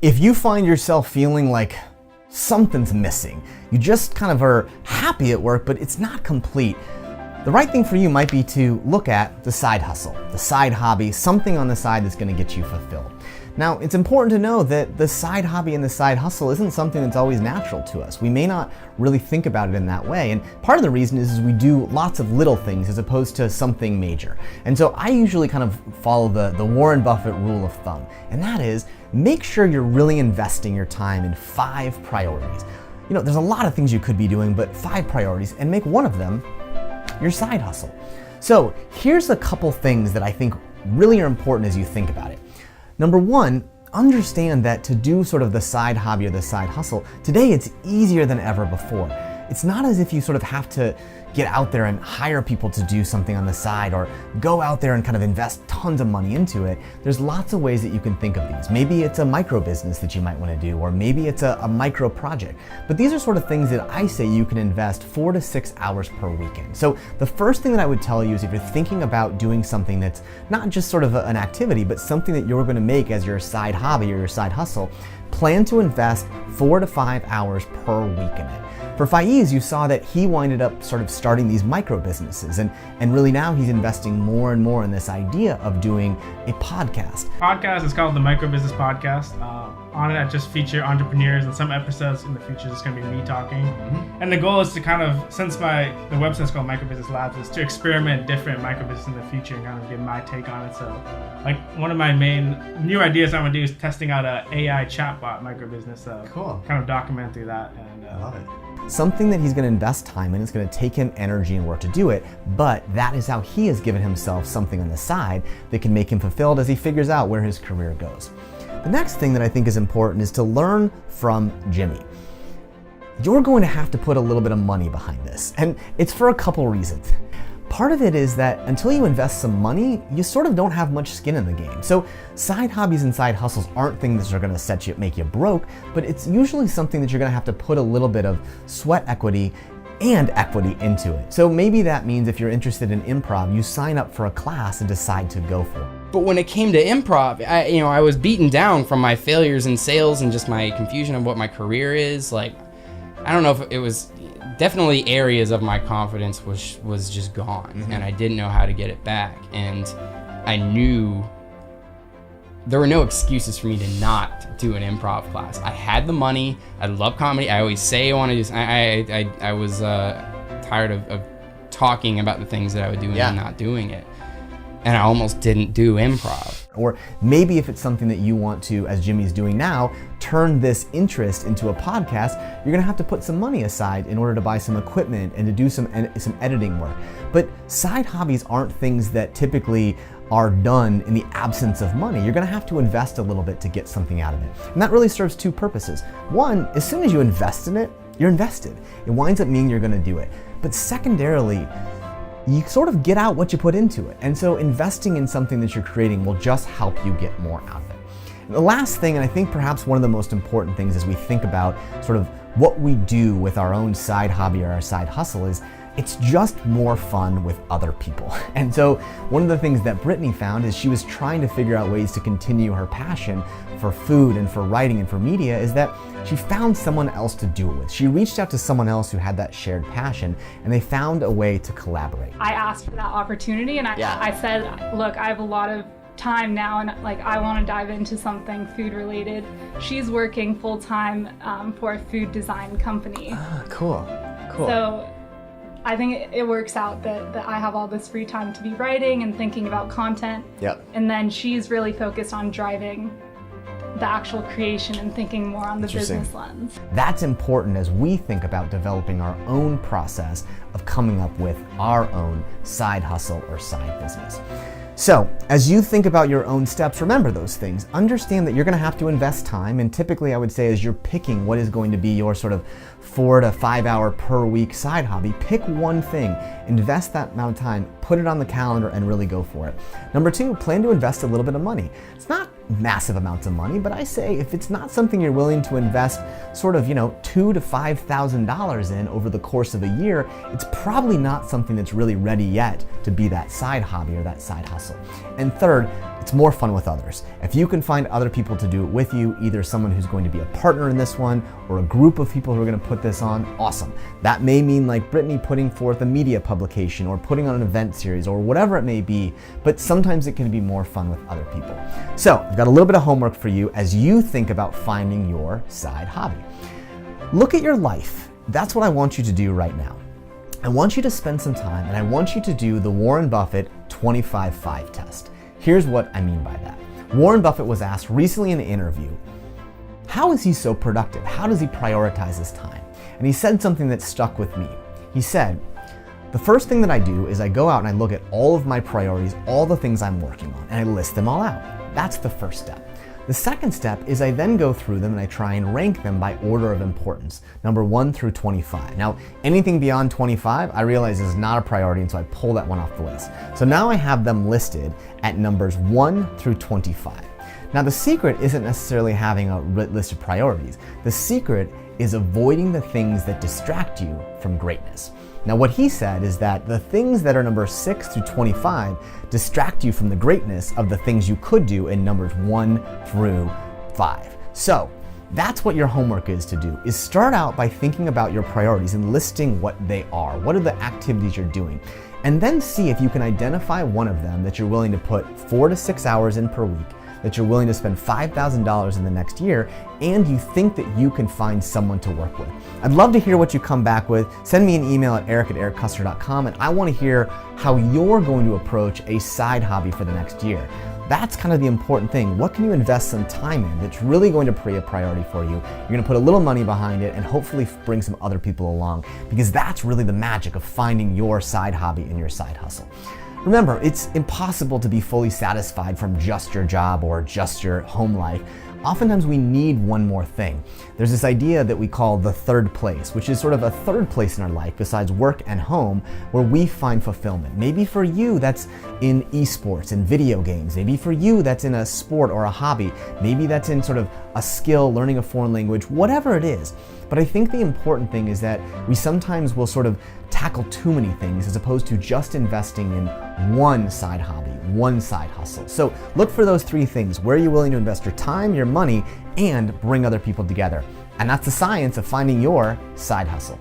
If you find yourself feeling like something's missing, you just kind of are happy at work, but it's not complete, the right thing for you might be to look at the side hustle, the side hobby, something on the side that's going to get you fulfilled. Now, it's important to know that the side hobby and the side hustle isn't something that's always natural to us. We may not really think about it in that way. And part of the reason is we do lots of little things as opposed to something major. And so I usually kind of follow the Warren Buffett rule of thumb. And that is, make sure you're really investing your time in 5 priorities. You know, there's a lot of things you could be doing, but 5 priorities, and make one of them your side hustle. So here's a couple things that I think really are important as you think about it. Number 1, understand that to do sort of the side hobby or the side hustle, today it's easier than ever before. It's not as if you sort of have to get out there and hire people to do something on the side or go out there and kind of invest tons of money into it. There's lots of ways that you can think of these. Maybe it's a micro business that you might want to do, or maybe it's a micro project. But these are sort of things that I say you can invest 4 to 6 hours per weekend. So the first thing that I would tell you is, if you're thinking about doing something that's not just sort of an activity, but something that you're going to make as your side hobby or your side hustle, plan to invest 4 to 5 hours per week in it. For Faaiz, you saw that he winded up sort of starting these micro businesses, and really now he's investing more and more in this idea of doing a podcast. Podcast is called the Micro Business Podcast. On it, I just feature entrepreneurs, and some episodes in the future it's going to be me talking. Mm-hmm. And the goal is to kind of, since the website's called Micro Business Labs, is to experiment different micro business in the future and kind of give my take on it. So, like, one of my main new ideas I'm going to do is testing out a AI chatbot micro business. So, cool. Kind of document through that. And I love it. Something that he's going to invest time in. It's going to take him energy and work to do it, but that is how he has given himself something on the side that can make him fulfilled as he figures out where his career goes. The next thing that I think is important is to learn from Jimmy. You're going to have to put a little bit of money behind this, and it's for a couple reasons. Part of it is that until you invest some money, you sort of don't have much skin in the game. So side hobbies and side hustles aren't things that are going to make you broke, but it's usually something that you're going to have to put a little bit of sweat equity and equity into it. So maybe that means if you're interested in improv, you sign up for a class and decide to go for it. But when it came to improv, I was beaten down from my failures in sales and just my confusion of what my career is. Like, I don't know if it was definitely areas of my confidence was just gone, mm-hmm. and I didn't know how to get it back. And I knew there were no excuses for me to not do an improv class. I had the money. I love comedy. I always say I want to do. I was tired of talking about the things that I would do and not doing it. And I almost didn't do improv. Or maybe if it's something that you want to, as Jimmy's doing now, turn this interest into a podcast, you're gonna have to put some money aside in order to buy some equipment and to do some editing work. But side hobbies aren't things that typically are done in the absence of money. You're gonna have to invest a little bit to get something out of it. And that really serves 2 purposes. One, as soon as you invest in it, you're invested. It winds up meaning you're gonna do it. But secondarily, you sort of get out what you put into it. And so investing in something that you're creating will just help you get more out of it. And the last thing, and I think perhaps one of the most important things as we think about sort of what we do with our own side hobby or our side hustle, is it's just more fun with other people. And so one of the things that Brittany found is she was trying to figure out ways to continue her passion for food and for writing and for media, is that she found someone else to do it with. She reached out to someone else who had that shared passion, and they found a way to collaborate. I asked for that opportunity, and I said, look, I have a lot of time now, and I want to dive into something food related. She's working full time for a food design company. Ah, cool. So I think it works out that I have all this free time to be writing and thinking about content. Yep. And then she's really focused on driving the actual creation and thinking more on the business lens. That's important as we think about developing our own process of coming up with our own side hustle or side business. So, as you think about your own steps, remember those things. Understand that you're going to have to invest time, and typically I would say as you're picking what is going to be your sort of 4 to 5 hour per week side hobby, pick one thing, invest that amount of time, put it on the calendar, and really go for it. Number 2, plan to invest a little bit of money. It's not massive amounts of money, but I say if it's not something you're willing to invest sort of, $2,000 to $5,000 in over the course of a year, it's probably not something that's really ready yet to be that side hobby or that side hustle. And third, It's more fun with others. If you can find other people to do it with you, either someone who's going to be a partner in this one or a group of people who are going to put this on, awesome. That may mean like Brittany putting forth a media publication or putting on an event series or whatever it may be, but sometimes it can be more fun with other people. So I've got a little bit of homework for you as you think about finding your side hobby. Look at your life. That's what I want you to do right now. I want you to spend some time and I want you to do the Warren Buffett 25-5 test. Here's what I mean by that. Warren Buffett was asked recently in an interview, how is he so productive? How does he prioritize his time? And he said something that stuck with me. He said, the first thing that I do is I go out and I look at all of my priorities, all the things I'm working on, and I list them all out. That's the first step. The second step is I then go through them and I try and rank them by order of importance, number 1 through 25. Now, anything beyond 25, I realize is not a priority, and so I pull that one off the list. So now I have them listed at numbers 1 through 25. Now, the secret isn't necessarily having a list of priorities. The secret is avoiding the things that distract you from greatness. Now, what he said is that the things that are number 6 through 25 distract you from the greatness of the things you could do in numbers 1 through 5. So that's what your homework is to do, is start out by thinking about your priorities and listing what they are. What are the activities you're doing? And then see if you can identify one of them that you're willing to put 4 to 6 hours in per week, that you're willing to spend $5,000 in the next year, and you think that you can find someone to work with. I'd love to hear what you come back with. Send me an email at eric@erickoester.com, and I want to hear how you're going to approach a side hobby for the next year. That's kind of the important thing. What can you invest some time in that's really going to be a priority for you? You're going to put a little money behind it and hopefully bring some other people along, because that's really the magic of finding your side hobby and your side hustle. Remember, it's impossible to be fully satisfied from just your job or just your home life. Oftentimes we need one more thing. There's this idea that we call the third place, which is sort of a third place in our life besides work and home where we find fulfillment. Maybe for you that's in esports and video games. Maybe for you that's in a sport or a hobby. Maybe that's in sort of a skill, learning a foreign language, whatever it is. But I think the important thing is that we sometimes will sort of tackle too many things as opposed to just investing in one side hobby, one side hustle. So look for those 3 things. Where are you willing to invest your time, your money, and bring other people together? And that's the science of finding your side hustle.